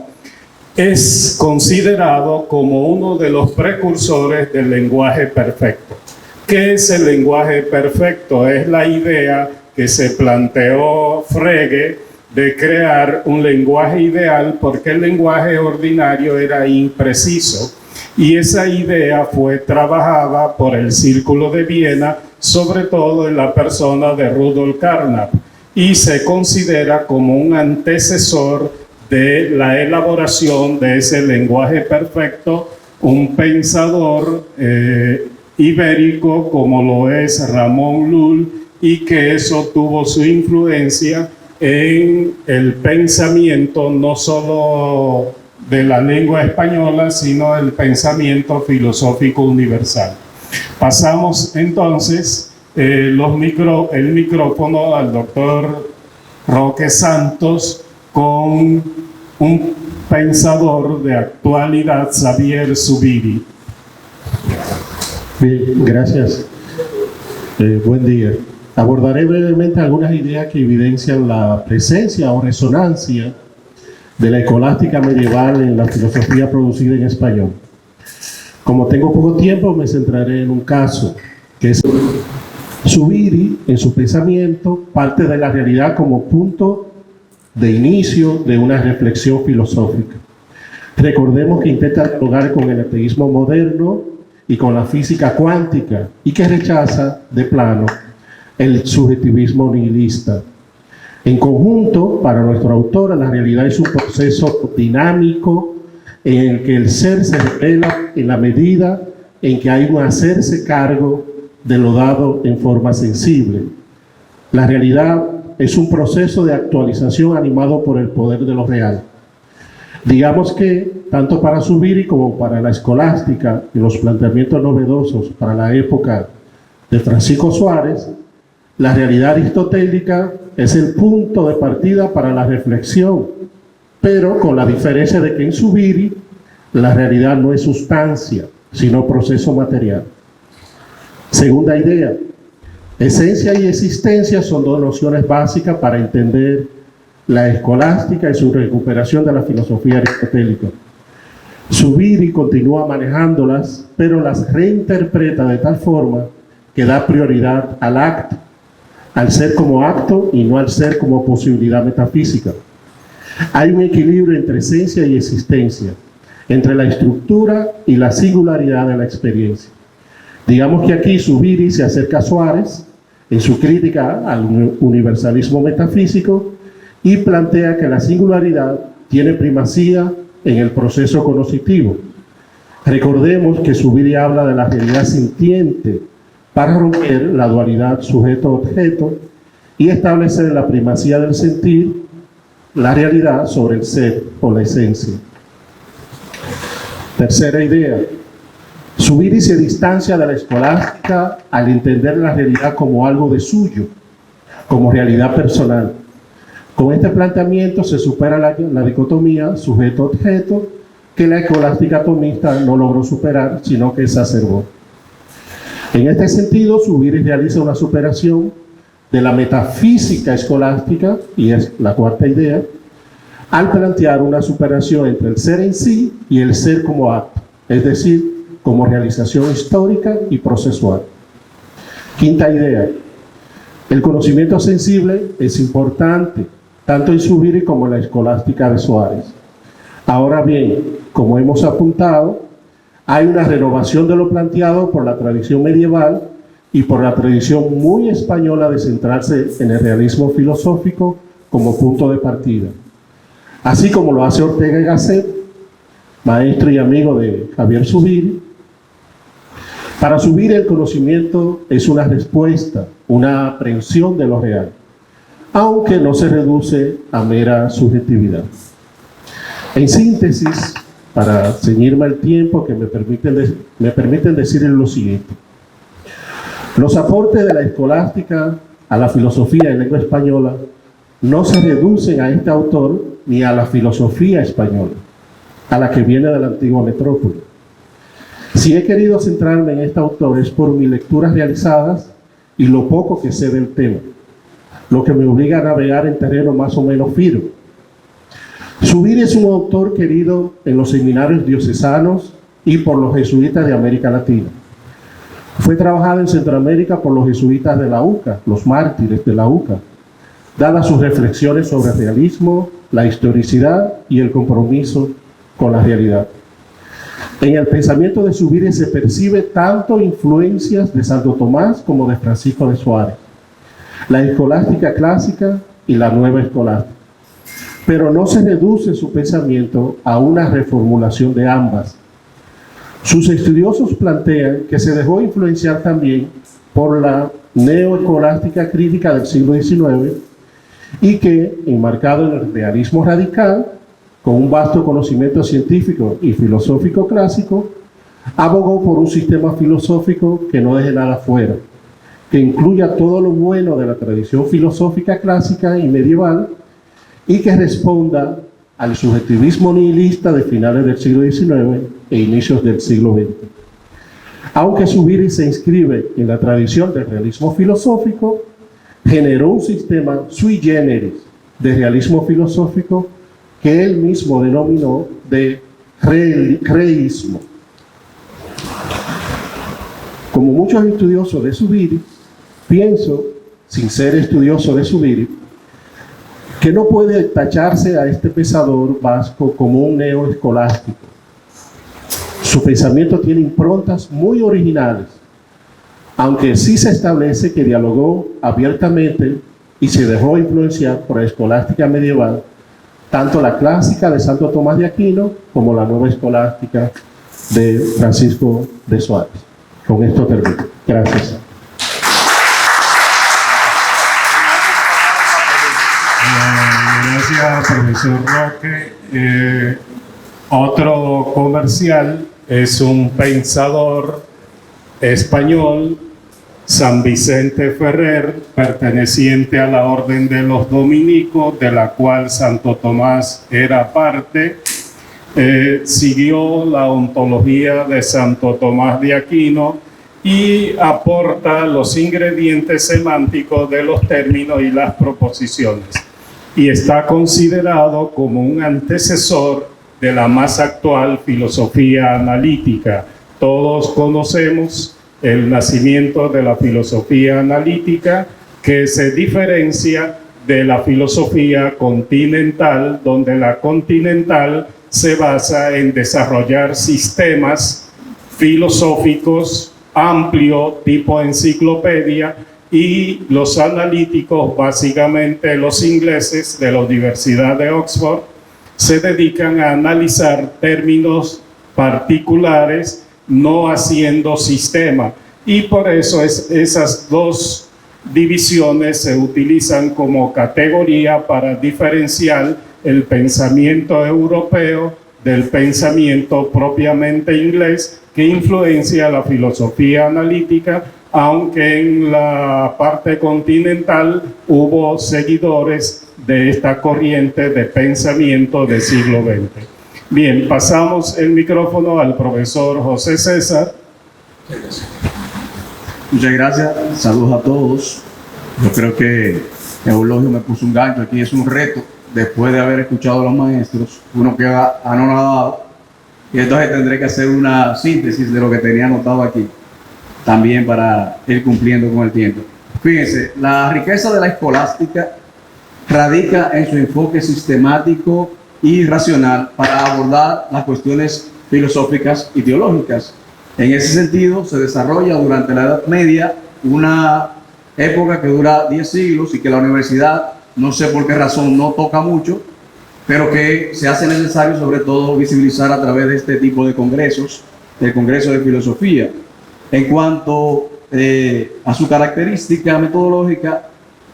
es considerado como uno de los precursores del lenguaje perfecto. ¿Qué es el lenguaje perfecto? Es la idea que se planteó Frege de crear un lenguaje ideal, porque el lenguaje ordinario era impreciso. Y esa idea fue trabajada por el Círculo de Viena, sobre todo en la persona de Rudolf Carnap, y se considera como un antecesor de la elaboración de ese lenguaje perfecto, un pensador ibérico como lo es Ramón Llull, y que eso tuvo su influencia en el pensamiento no solo de la lengua española, sino el pensamiento filosófico universal. Pasamos entonces el micrófono al doctor Roque Santos con un pensador de actualidad, Xavier Zubiri. Bien, gracias. Buen día. Abordaré brevemente algunas ideas que evidencian la presencia o resonancia de la escolástica medieval en la filosofía producida en español. Como tengo poco tiempo, me centraré en un caso, que es Zubiri, en su pensamiento, parte de la realidad como punto de inicio de una reflexión filosófica. Recordemos que intenta dialogar con el ateísmo moderno y con la física cuántica, y que rechaza de plano el subjetivismo nihilista. En conjunto, para nuestro autor, la realidad es un proceso dinámico en el que el ser se revela en la medida en que hay un hacerse cargo de lo dado en forma sensible. La realidad es un proceso de actualización animado por el poder de lo real. Digamos que, tanto para Zubiri como para la escolástica y los planteamientos novedosos para la época de Francisco Suárez, la realidad aristotélica es el punto de partida para la reflexión, pero con la diferencia de que en Zubiri la realidad no es sustancia, sino proceso material. Segunda idea, esencia y existencia son dos nociones básicas para entender la escolástica y su recuperación de la filosofía aristotélica. Zubiri continúa manejándolas, pero las reinterpreta de tal forma que da prioridad al acto, al ser como acto y no al ser como posibilidad metafísica. Hay un equilibrio entre esencia y existencia, entre la estructura y la singularidad de la experiencia. Digamos que aquí Zubiri se acerca a Suárez en su crítica al universalismo metafísico y plantea que la singularidad tiene primacía en el proceso cognitivo. Recordemos que Zubiri habla de la realidad sintiente para romper la dualidad sujeto-objeto y establecer la primacía del sentir, la realidad sobre el ser o la esencia. Tercera idea. Zubiri se distancia de la escolástica al entender la realidad como algo de suyo, como realidad personal. Con este planteamiento se supera la dicotomía sujeto-objeto que la escolástica tomista no logró superar, sino que exacerbó. En este sentido, Zubiri realiza una superación de la metafísica escolástica, y es la cuarta idea, al plantear una superación entre el ser en sí y el ser como acto, es decir, como realización histórica y procesual. Quinta idea, el conocimiento sensible es importante, tanto en Zubiri como en la escolástica de Suárez. Ahora bien, como hemos apuntado, hay una renovación de lo planteado por la tradición medieval y por la tradición muy española de centrarse en el realismo filosófico como punto de partida. Así como lo hace Ortega y Gasset, maestro y amigo de Javier Zubiri. Para Zubiri el conocimiento es una respuesta, una aprehensión de lo real, aunque no se reduce a mera subjetividad. En síntesis, para ceñirme al tiempo que me permiten decir lo siguiente. Los aportes de la escolástica a la filosofía en lengua española no se reducen a este autor ni a la filosofía española, a la que viene de la antigua metrópoli. Si he querido centrarme en este autor es por mis lecturas realizadas y lo poco que sé del tema, lo que me obliga a navegar en terreno más o menos firme. Zubiri es un autor querido en los seminarios diocesanos y por los jesuitas de América Latina. Fue trabajado en Centroamérica por los jesuitas de la UCA, los mártires de la UCA, dadas sus reflexiones sobre el realismo, la historicidad y el compromiso con la realidad. En el pensamiento de Zubiri se percibe tanto influencias de Santo Tomás como de Francisco de Suárez, la escolástica clásica y la nueva escolástica. Pero no se reduce su pensamiento a una reformulación de ambas. Sus estudiosos plantean que se dejó influenciar también por la neoescolástica crítica del siglo XIX y que, enmarcado en el realismo radical, con un vasto conocimiento científico y filosófico clásico, abogó por un sistema filosófico que no deje nada fuera, que incluya todo lo bueno de la tradición filosófica clásica y medieval y que responda al subjetivismo nihilista de finales del siglo XIX e inicios del siglo XX. Aunque Zubiri se inscribe en la tradición del realismo filosófico, generó un sistema sui generis de realismo filosófico que él mismo denominó de realismo. Como muchos estudiosos de Zubiri, pienso, sin ser estudioso de Zubiri, que no puede tacharse a este pensador vasco como un neoescolástico. Su pensamiento tiene improntas muy originales, aunque sí se establece que dialogó abiertamente y se dejó influenciar por la escolástica medieval, tanto la clásica de Santo Tomás de Aquino como la nueva escolástica de Francisco de Suárez. Con esto termino. Gracias. Gracias, profesor Roque. Otro comercial es un pensador español, San Vicente Ferrer, perteneciente a la Orden de los Dominicos, de la cual Santo Tomás era parte. Siguió la ontología de Santo Tomás de Aquino y aporta los ingredientes semánticos de los términos y las proposiciones. Y está considerado como un antecesor de la más actual filosofía analítica. Todos conocemos el nacimiento de la filosofía analítica, que se diferencia de la filosofía continental, donde la continental se basa en desarrollar sistemas filosóficos amplios, tipo enciclopedia, y los analíticos, básicamente los ingleses de la Universidad de Oxford, se dedican a analizar términos particulares, no haciendo sistema. Y por eso esas dos divisiones se utilizan como categoría para diferenciar el pensamiento europeo del pensamiento propiamente inglés, que influencia la filosofía analítica, aunque en la parte continental hubo seguidores de esta corriente de pensamiento del siglo XX. Bien, pasamos el micrófono al profesor José César. Muchas gracias, saludos a todos. Yo creo que Eulogio me puso un gancho aquí, es un reto. Después de haber escuchado a los maestros, uno queda anonadado y entonces tendré que hacer una síntesis de lo que tenía anotado aquí, también para ir cumpliendo con el tiempo. Fíjense, la riqueza de la escolástica radica en su enfoque sistemático y racional para abordar las cuestiones filosóficas y teológicas. En ese sentido, se desarrolla durante la Edad Media una época que dura 10 siglos y que la universidad, no sé por qué razón, no toca mucho, pero que se hace necesario sobre todo visibilizar a través de este tipo de congresos, del Congreso de Filosofía. En cuanto a su característica metodológica,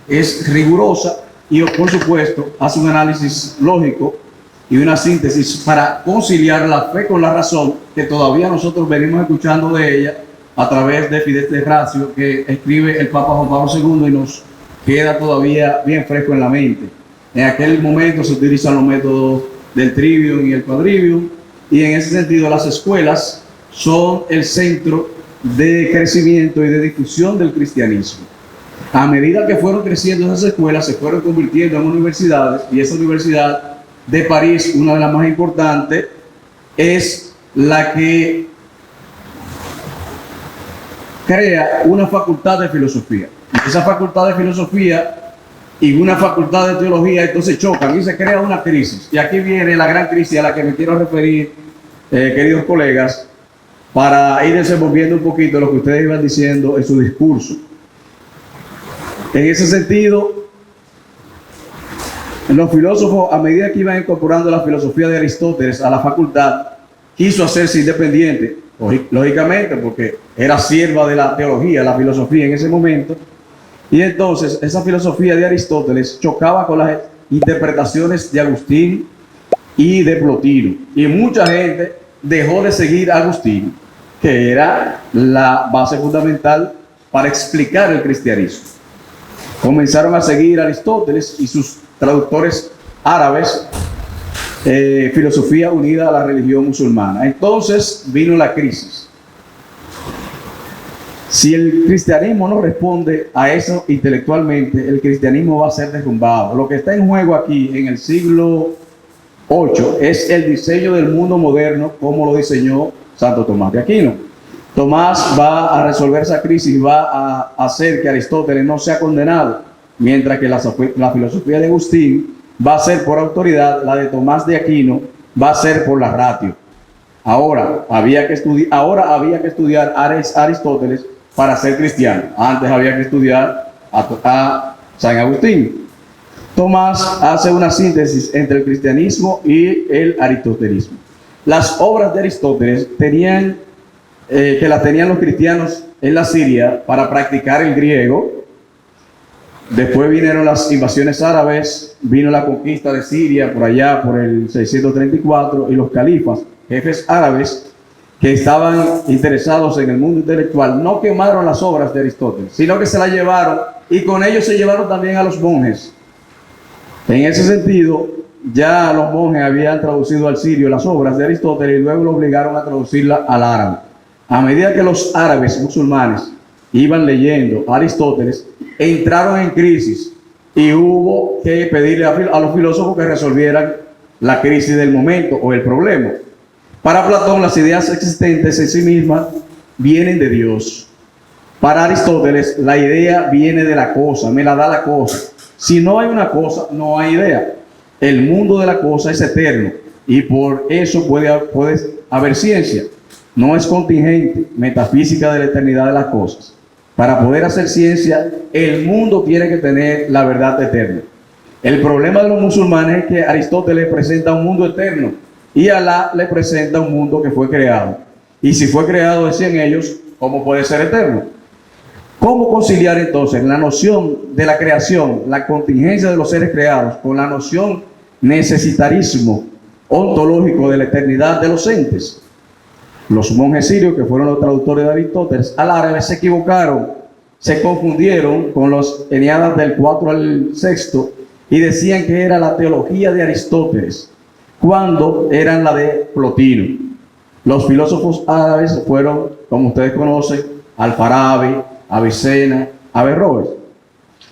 es rigurosa y, por supuesto, hace un análisis lógico y una síntesis para conciliar la fe con la razón, que todavía nosotros venimos escuchando de ella a través de Fides Ratio, que escribe el Papa Juan Pablo II y nos queda todavía bien fresco en la mente. En aquel momento se utilizan los métodos del trivium y el quadrivium, y en ese sentido las escuelas son el centro de crecimiento y de difusión del cristianismo. A medida que fueron creciendo esas escuelas, se fueron convirtiendo en universidades, y esa universidad de París, una de las más importantes, es la que crea una facultad de filosofía. Esa facultad de filosofía y una facultad de teología entonces chocan y se crea una crisis. Y aquí viene la gran crisis a la que me quiero referir, queridos colegas, para ir desenvolviendo un poquito lo que ustedes iban diciendo en su discurso. En ese sentido, los filósofos, a medida que iban incorporando la filosofía de Aristóteles a la facultad, quiso hacerse independiente, lógicamente, porque era sierva de la teología, la filosofía en ese momento, y entonces esa filosofía de Aristóteles chocaba con las interpretaciones de Agustín y de Plotino, y mucha gente dejó de seguir a Agustín, que era la base fundamental para explicar el cristianismo. Comenzaron a seguir a Aristóteles y sus traductores árabes, filosofía unida a la religión musulmana. Entonces vino la crisis. Si el cristianismo no responde a eso intelectualmente, el cristianismo va a ser derrumbado. Lo que está en juego aquí en el siglo VIII es el diseño del mundo moderno como lo diseñó Santo Tomás de Aquino. Tomás va a resolver esa crisis, va a hacer que Aristóteles no sea condenado, mientras que la filosofía de Agustín va a ser por autoridad, la de Tomás de Aquino va a ser por la ratio. Ahora había que estudiar Aristóteles para ser cristiano. Antes había que estudiar a San Agustín. Tomás hace una síntesis entre el cristianismo y el aristotelismo. Las obras de Aristóteles que las tenían los cristianos en la Siria para practicar el griego. Después vinieron las invasiones árabes, vino la conquista de Siria por allá por el 634 y los califas, jefes árabes que estaban interesados en el mundo intelectual, no quemaron las obras de Aristóteles, sino que se las llevaron y con ellos se llevaron también a los monjes. En ese sentido, ya los monjes habían traducido al sirio las obras de Aristóteles y luego lo obligaron a traducirla al árabe. A medida que los árabes musulmanes iban leyendo a Aristóteles, entraron en crisis y hubo que pedirle a los filósofos que resolvieran la crisis del momento o el problema. Para Platón, las ideas existentes en sí mismas vienen de Dios. Para Aristóteles, la idea viene de la cosa, me la da la cosa. Si no hay una cosa, no hay idea. El mundo de la cosa es eterno y por eso puede haber ciencia. No es contingente, metafísica de la eternidad de las cosas. Para poder hacer ciencia, el mundo tiene que tener la verdad eterna. El problema de los musulmanes es que Aristóteles presenta un mundo eterno y Alá le presenta un mundo que fue creado. Y si fue creado, decían ellos, ¿cómo puede ser eterno? ¿Cómo conciliar entonces la noción de la creación, la contingencia de los seres creados, con la noción necesitarismo ontológico de la eternidad de los entes? Los monjes sirios, que fueron los traductores de Aristóteles al árabe, se equivocaron, se confundieron con los Eneadas del 4 al 6 y decían que era la teología de Aristóteles, cuando eran la de Plotino. Los filósofos árabes fueron, como ustedes conocen, Al-Farabi, Avicena, Averroes.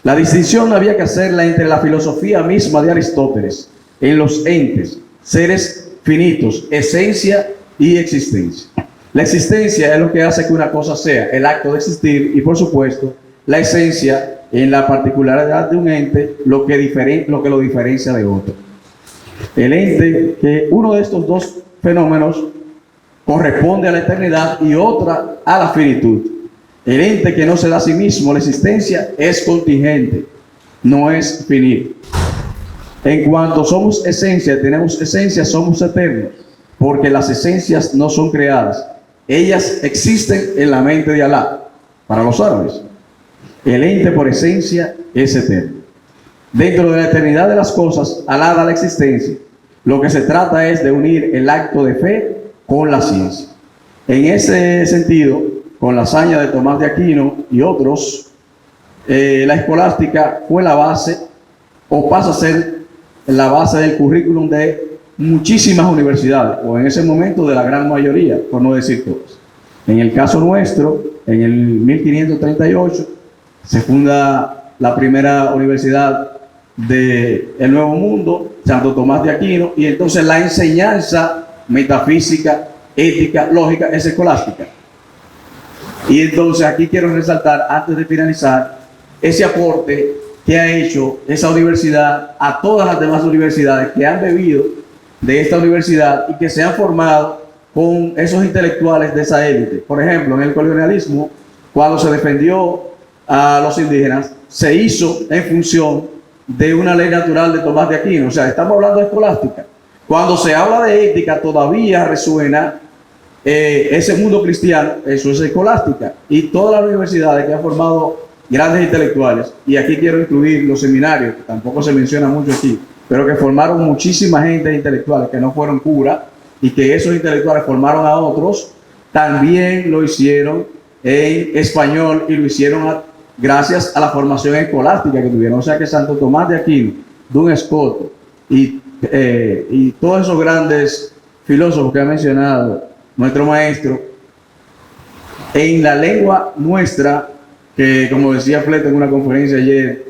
La distinción había que hacerla entre la filosofía misma de Aristóteles, en los entes, seres finitos, esencia y existencia. La existencia es lo que hace que una cosa sea, el acto de existir, y por supuesto, la esencia en la particularidad de un ente, lo que lo diferencia de otro. El ente, que uno de estos dos fenómenos corresponde a la eternidad y otra a la finitud. El ente que no se da a sí mismo, la existencia, es contingente, no es finito. En cuanto somos esencia, tenemos esencia, somos eternos, porque las esencias no son creadas. Ellas existen en la mente de Alá, para los árabes. El ente por esencia es eterno. Dentro de la eternidad de las cosas, Alá da la existencia. Lo que se trata es de unir el acto de fe con la ciencia. En ese sentido, con la hazaña de Tomás de Aquino y otros, la escolástica fue la base, o pasa a ser la base del currículum de muchísimas universidades, o en ese momento de la gran mayoría, por no decir todas. En el caso nuestro, en el 1538, se funda la primera universidad del Nuevo Mundo, Santo Tomás de Aquino, y entonces la enseñanza metafísica, ética, lógica, es escolástica. Y entonces aquí quiero resaltar, antes de finalizar, ese aporte que ha hecho esa universidad a todas las demás universidades que han bebido de esta universidad y que se han formado con esos intelectuales de esa élite. Por ejemplo, en el colonialismo, cuando se defendió a los indígenas, se hizo en función de una ley natural de Tomás de Aquino. O sea, estamos hablando de escolástica. Cuando se habla de ética, todavía resuena ese mundo cristiano, eso es escolástica. Y todas las universidades que han formado grandes intelectuales, y aquí quiero incluir los seminarios, que tampoco se menciona mucho aquí, pero que formaron muchísima gente intelectuales que no fueron curas, y que esos intelectuales formaron a otros, también lo hicieron en español y lo hicieron gracias a la formación escolástica que tuvieron. O sea que Santo Tomás de Aquino, Duns Scotus y todos esos grandes filósofos que ha mencionado nuestro maestro, en la lengua nuestra, que como decía Fleta en una conferencia ayer,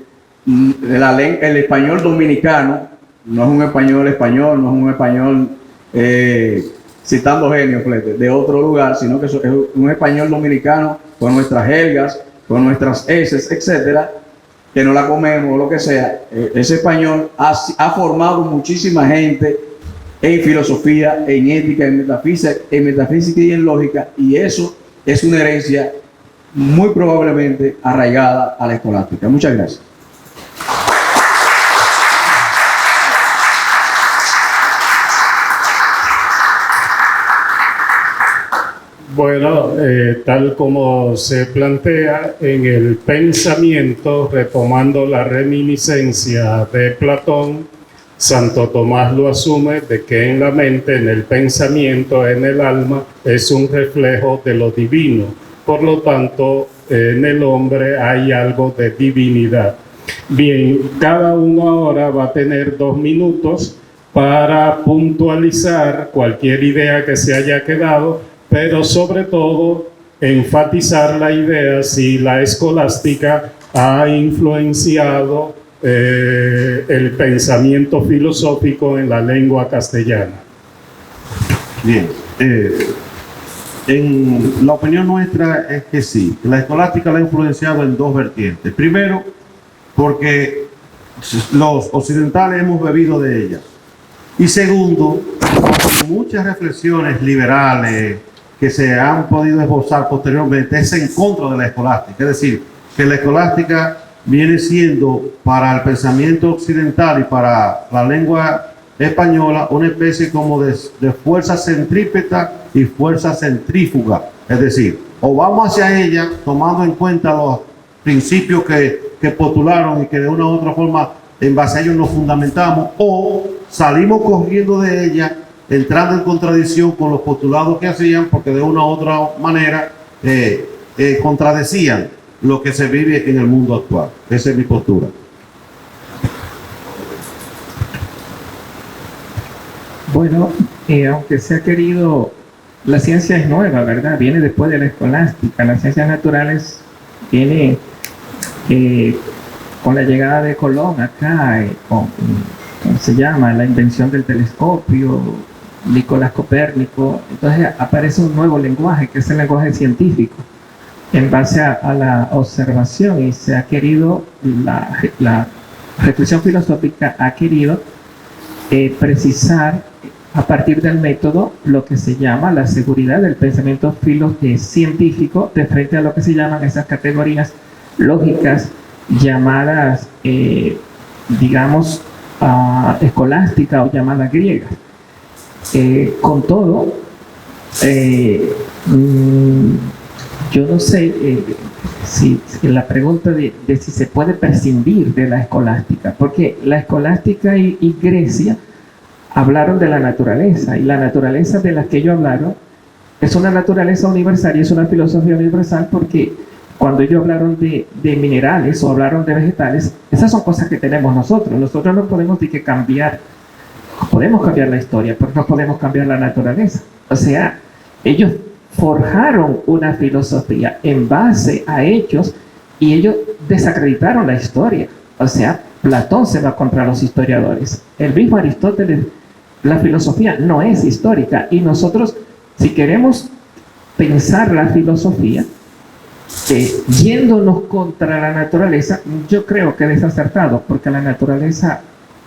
el español dominicano no es un español español, no es un español citando genios, Fleta, de otro lugar, sino que es un español dominicano con nuestras jergas, con nuestras eses, etcétera, que no la comemos o lo que sea. Ese español ha formado muchísima gente en filosofía, en ética, en metafísica y en lógica, y eso es una herencia muy probablemente arraigada a la escolástica. Muchas gracias. Bueno, tal como se plantea en el pensamiento, retomando la reminiscencia de Platón, Santo Tomás lo asume de que en la mente, en el pensamiento, en el alma, es un reflejo de lo divino. Por lo tanto, en el hombre hay algo de divinidad. Bien, cada uno ahora va a tener 2 minutos para puntualizar cualquier idea que se haya quedado, pero sobre todo enfatizar la idea si la escolástica ha influenciado el pensamiento filosófico en la lengua castellana. Bien, en la opinión nuestra es que sí, la escolástica la ha influenciado en 2 vertientes. Primero, porque los occidentales hemos bebido de ella. Y segundo, muchas reflexiones liberales que se han podido esbozar posteriormente es en contra de la escolástica. Es decir, que la escolástica viene siendo para el pensamiento occidental y para la lengua española una especie como de fuerza centrípeta y fuerza centrífuga. Es decir, o vamos hacia ella tomando en cuenta los principios que postularon y que de una u otra forma en base a ellos nos fundamentamos, o salimos corriendo de ella entrando en contradicción con los postulados que hacían, porque de una u otra manera contradecían lo que se vive en el mundo actual. Esa es mi postura. Bueno, aunque se ha querido, la ciencia es nueva, ¿verdad? Viene después de la escolástica. Las ciencias naturales vienen con la llegada de Colón acá, ¿cómo se llama? La invención del telescopio, Nicolás Copérnico. Entonces aparece un nuevo lenguaje, que es el lenguaje científico, en base a la observación, y se ha querido, la reflexión filosófica ha querido precisar a partir del método lo que se llama la seguridad del pensamiento científico de frente a lo que se llaman esas categorías lógicas llamadas, digamos, escolástica o llamadas griegas. Con todo, yo no sé si la pregunta de si se puede prescindir de la escolástica, porque la escolástica y Grecia hablaron de la naturaleza, y la naturaleza de la que ellos hablaron es una naturaleza universal y es una filosofía universal, porque cuando ellos hablaron de minerales o hablaron de vegetales, esas son cosas que tenemos nosotros. Nosotros no podemos cambiar, podemos cambiar la historia, pero no podemos cambiar la naturaleza. O sea, ellos forjaron una filosofía en base a hechos y ellos desacreditaron la historia. O sea, Platón se va contra los historiadores. El mismo Aristóteles, la filosofía no es histórica, y nosotros, si queremos pensar la filosofía yéndonos contra la naturaleza, yo creo que es desacertado, porque la naturaleza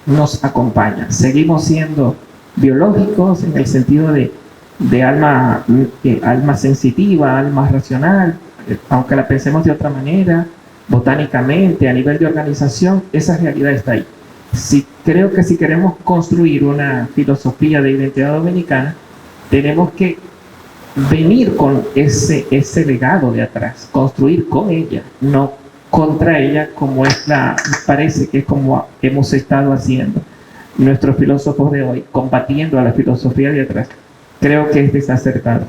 nos acompaña. Seguimos siendo biológicos en el sentido de alma sensitiva, alma racional, aunque la pensemos de otra manera, botánicamente, a nivel de organización, esa realidad está ahí. Creo que si queremos construir una filosofía de identidad dominicana, tenemos que venir con ese legado de atrás, construir con ella, no contra ella, como me parece que es como hemos estado haciendo nuestros filósofos de hoy, combatiendo a la filosofía de atrás. Creo que es desacertado.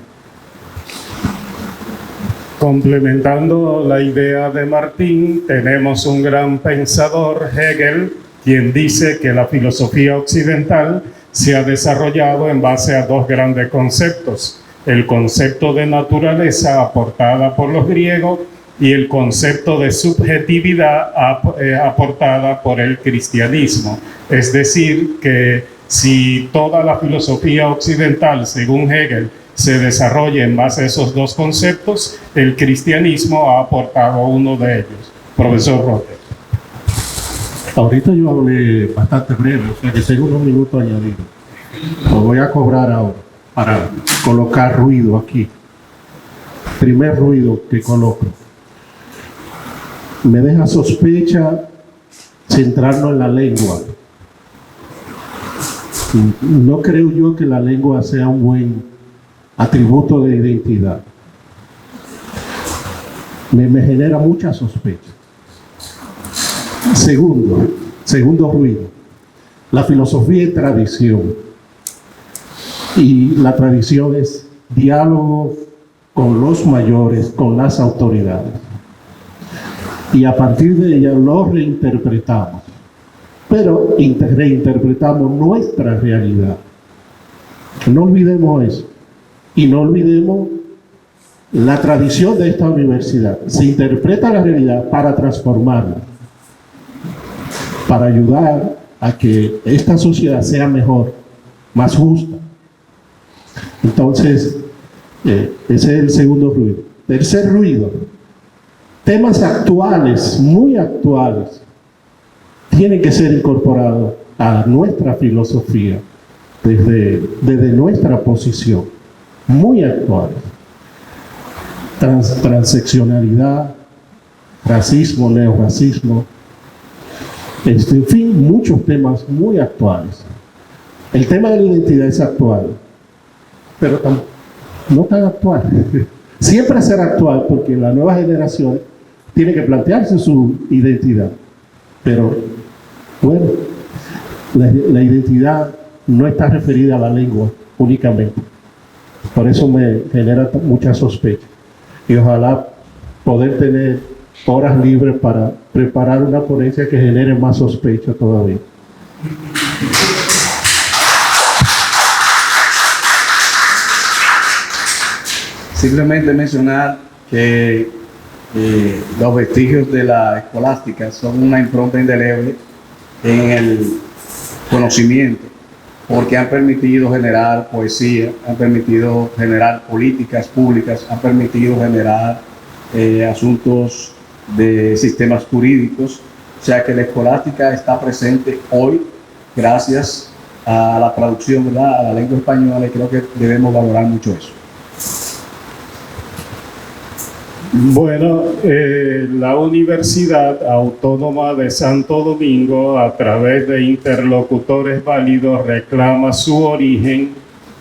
Complementando la idea de Martín, tenemos un gran pensador, Hegel, quien dice que la filosofía occidental se ha desarrollado en base a dos grandes conceptos: el concepto de naturaleza aportada por los griegos y el concepto de subjetividad aportada por el cristianismo. Es decir, que si toda la filosofía occidental, según Hegel, se desarrolla en base a esos dos conceptos, el cristianismo ha aportado uno de ellos. Profesor Roque. Ahorita yo hablé bastante breve, o sea que tengo unos minutos añadidos. Lo voy a cobrar ahora para colocar ruido aquí. Primer ruido que coloco. Me deja sospecha centrarnos en la lengua. No creo yo que la lengua sea un buen atributo de identidad. Me genera mucha sospecha. Segundo ruido. La filosofía es tradición. Y la tradición es diálogo con los mayores, con las autoridades. Y a partir de ella lo reinterpretamos. Pero reinterpretamos nuestra realidad. No olvidemos eso. Y no olvidemos la tradición de esta universidad. Se interpreta la realidad para transformarla, para ayudar a que esta sociedad sea mejor, más justa. Entonces, ese es el segundo ruido. Tercer ruido. Temas actuales, muy actuales, tienen que ser incorporados a nuestra filosofía desde nuestra posición. Muy actuales. Transeccionalidad, racismo, neorracismo, en fin, muchos temas muy actuales. El tema de la identidad es actual, pero no tan actual. Siempre será actual porque la nueva generación tiene que plantearse su identidad. Pero, bueno, la identidad no está referida a la lengua únicamente. Por eso me genera mucha sospecha. Y ojalá poder tener horas libres para preparar una ponencia que genere más sospecha todavía. Simplemente mencionar que los vestigios de la escolástica son una impronta indeleble en el conocimiento, porque han permitido generar poesía, han permitido generar políticas públicas, han permitido generar asuntos de sistemas jurídicos, o sea que la escolástica está presente hoy gracias a la traducción, ¿verdad?, a la lengua española, y creo que debemos valorar mucho eso. Bueno, la Universidad Autónoma de Santo Domingo, a través de interlocutores válidos, reclama su origen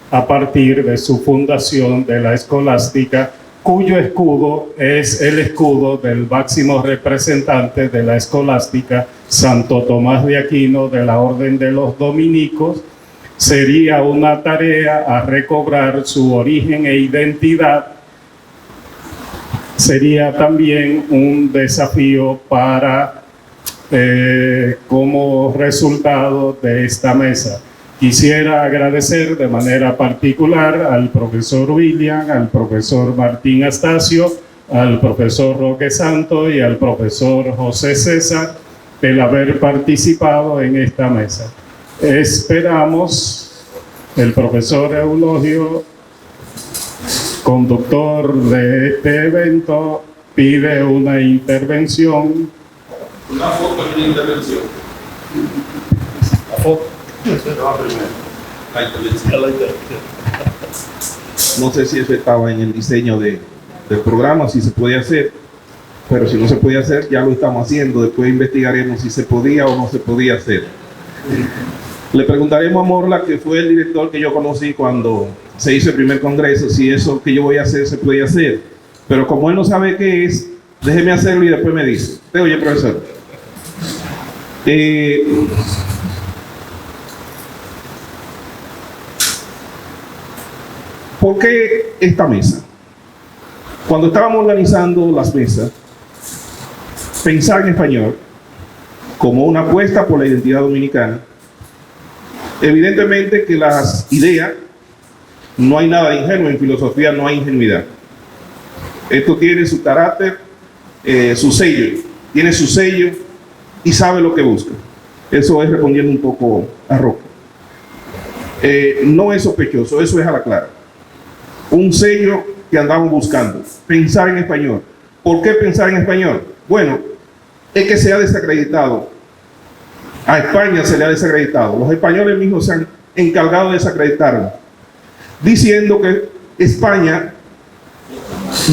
a partir de su fundación de la escolástica, cuyo escudo es el escudo del máximo representante de la escolástica, Santo Tomás de Aquino, de la Orden de los Dominicos. Sería una tarea a recobrar su origen e identidad. Sería también un desafío para, como resultado de esta mesa. Quisiera agradecer de manera particular al profesor William, al profesor Martín Astacio, al profesor Roque Santo y al profesor José César el haber participado en esta mesa. Esperamos el profesor Eulogio, conductor de este evento, pide una intervención. Una foto y una intervención. La foto. La intervención. No sé si eso estaba en el diseño del programa, si se podía hacer, pero si no se podía hacer, ya lo estamos haciendo. Después investigaremos si se podía o no se podía hacer. Le preguntaremos a Morla, que fue el director que yo conocí cuando se hizo el primer congreso, si eso que yo voy a hacer se puede hacer. Pero como él no sabe qué es, déjeme hacerlo y después me dice. Oye, profesor. ¿Por qué esta mesa? Cuando estábamos organizando las mesas, pensar en español como una apuesta por la identidad dominicana, evidentemente que las ideas, no hay nada de ingenuo, en filosofía no hay ingenuidad. Esto tiene su carácter, su sello, tiene su sello y sabe lo que busca. Eso es respondiendo un poco a Roque. No es sospechoso, eso es a la clara. Un sello que andamos buscando, pensar en español. ¿Por qué pensar en español? Bueno, es que se ha desacreditado. A España se le ha desacreditado. Los españoles mismos se han encargado de desacreditarlo, diciendo que España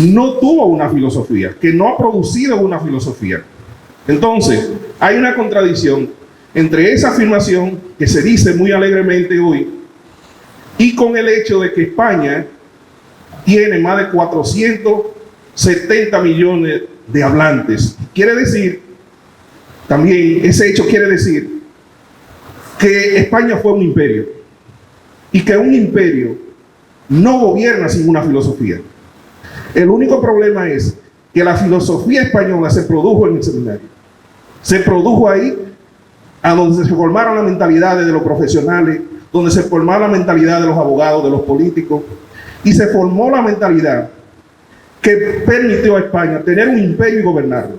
no tuvo una filosofía, que no ha producido una filosofía. Entonces, hay una contradicción entre esa afirmación que se dice muy alegremente hoy y con el hecho de que España tiene más de 470 millones de hablantes. Quiere decir, también ese hecho quiere decir que España fue un imperio y que un imperio no gobierna sin una filosofía. El único problema es que la filosofía española se produjo en el seminario. Se produjo ahí, a donde se formaron las mentalidades de los profesionales, donde se formó la mentalidad de los abogados, de los políticos, y se formó la mentalidad que permitió a España tener un imperio y gobernarlo.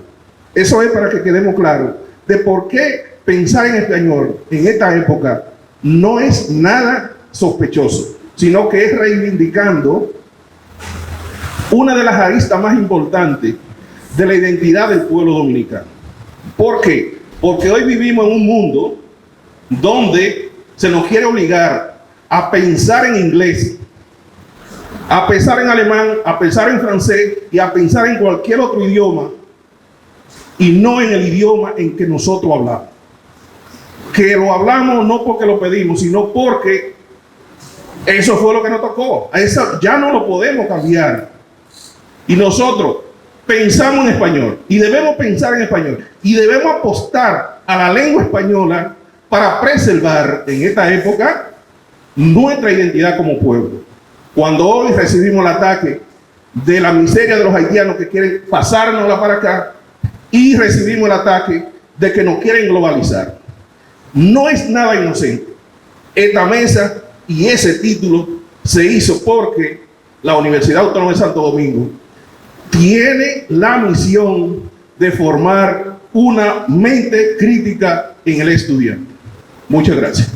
Eso es para que quedemos claros de por qué pensar en español en esta época no es nada sospechoso, sino que es reivindicando una de las aristas más importantes de la identidad del pueblo dominicano. ¿Por qué? Porque hoy vivimos en un mundo donde se nos quiere obligar a pensar en inglés, a pensar en alemán, a pensar en francés y a pensar en cualquier otro idioma y no en el idioma en que nosotros hablamos. Que lo hablamos no porque lo pedimos, sino porque eso fue lo que nos tocó. Eso ya no lo podemos cambiar. Y nosotros pensamos en español y debemos pensar en español y debemos apostar a la lengua española para preservar en esta época nuestra identidad como pueblo. Cuando hoy recibimos el ataque de la miseria de los haitianos que quieren pasárnosla para acá y recibimos el ataque de que nos quieren globalizar, no es nada inocente. Esta mesa y ese título se hizo porque la Universidad Autónoma de Santo Domingo tiene la misión de formar una mente crítica en el estudiante. Muchas gracias.